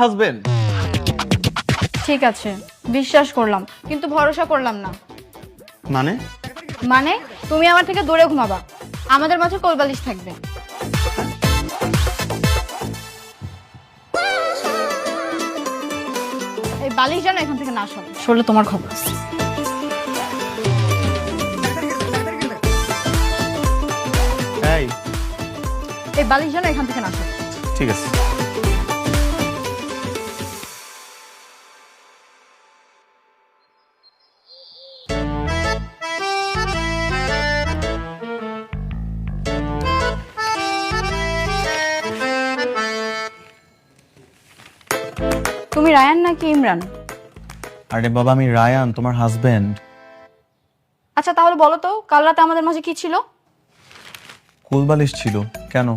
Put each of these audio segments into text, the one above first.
Husband. ঠিক আছে, বিশ্বাস করলাম, কিন্তু ভরসা করলাম না। মানে? মানে তুমি আমার থেকে দূরে ঘুমাবা, আমাদের মাঝে কোলবালিশ থাকবে। এই বালিশ যেন এখান থেকে না সরে, সরলে তোমার খবর আছে। এই এই বালিশ যেন এখান থেকে না সরে। ঠিক আছে। তুমি রায়ান নাকি ইমরান? আরে বাবা, আমি রায়ান, তোমার হাজবেন্ড। আচ্ছা তাহলে বলো তো, কাল রাতে আমাদের মাঝে কি ছিল? কুলবালিশ ছিল। কেন?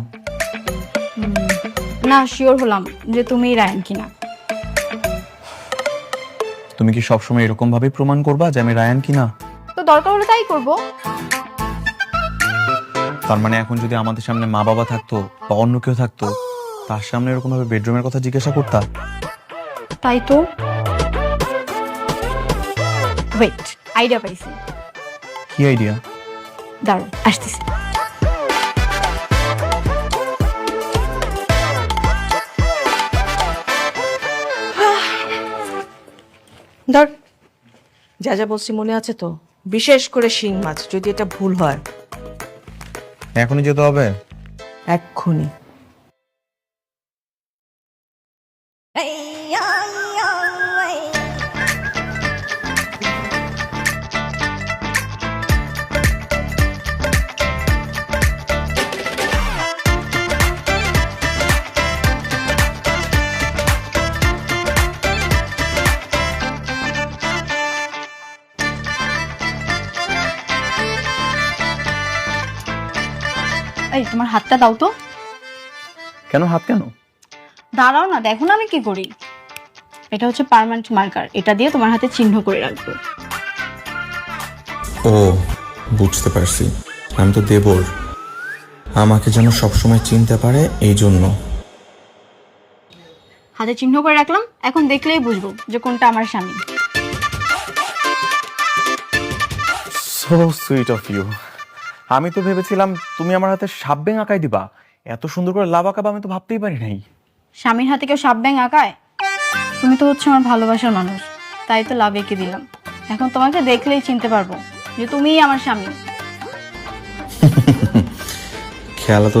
না, শিওর হলাম যে তুমি রায়ান কিনা। তুমি কি সবসময় এরকম ভাবে প্রমাণ করবা যে আমি রায়ান কিনা? তো দরকার হলে তাই করব। তার মানে এখন যদি আমাদের সামনে মা বাবা থাকতো বা অন্য কেউ থাকতো, তার সামনে এরকম ভাবে বেডরুমের কথা জিজ্ঞাসা করতা? তাই তো। ওয়েট, আইডিয়া পাইছি। কি আইডিয়া? দাঁড়াও, আসতেছি। ধর, যা যা বলছি মনে আছে তো? বিশেষ করে শিং মাছ, যদি এটা ভুল হয় এখনই যেতে হবে? এক্ষুনি। এই তোমার হাতটা দাও তো। কেন হাত কেন? দাঁড়াও না, দেখো না আমি কি করি। এটা হচ্ছে পার্মানেন্ট মার্কার, এটা দিয়ে তোমার হাতে চিহ্ন করে রাখবো। ও, বুঝতে পারছি। আমি তো দেবর, আমাকে যেন সবসময় চিনতে পারে এই জন্য। হাতে চিহ্ন করে রাখলাম, এখন দেখলেই বুঝবো যে কোনটা আমার স্বামী। So sweet of you. আমি তো ভেবেছিলাম তুমি আমার হাতে সাপ ব্যাঙ আঁকাই দিবা। এত সুন্দর করে লাভ আঁকাবা আমি তো ভাবতেই পারি নাই। স্বামীর হাতে কেউ সাপ ব্যাঙ আঁকায়? তুমি তো হচ্ছে আমার ভালোবাসার মানুষ, তাই তো লাভ এঁকে দিলাম। এখন তোমাকে দেখলেই চিনতে পারবো যে তুমিই আমার স্বামী। খেয়াল তো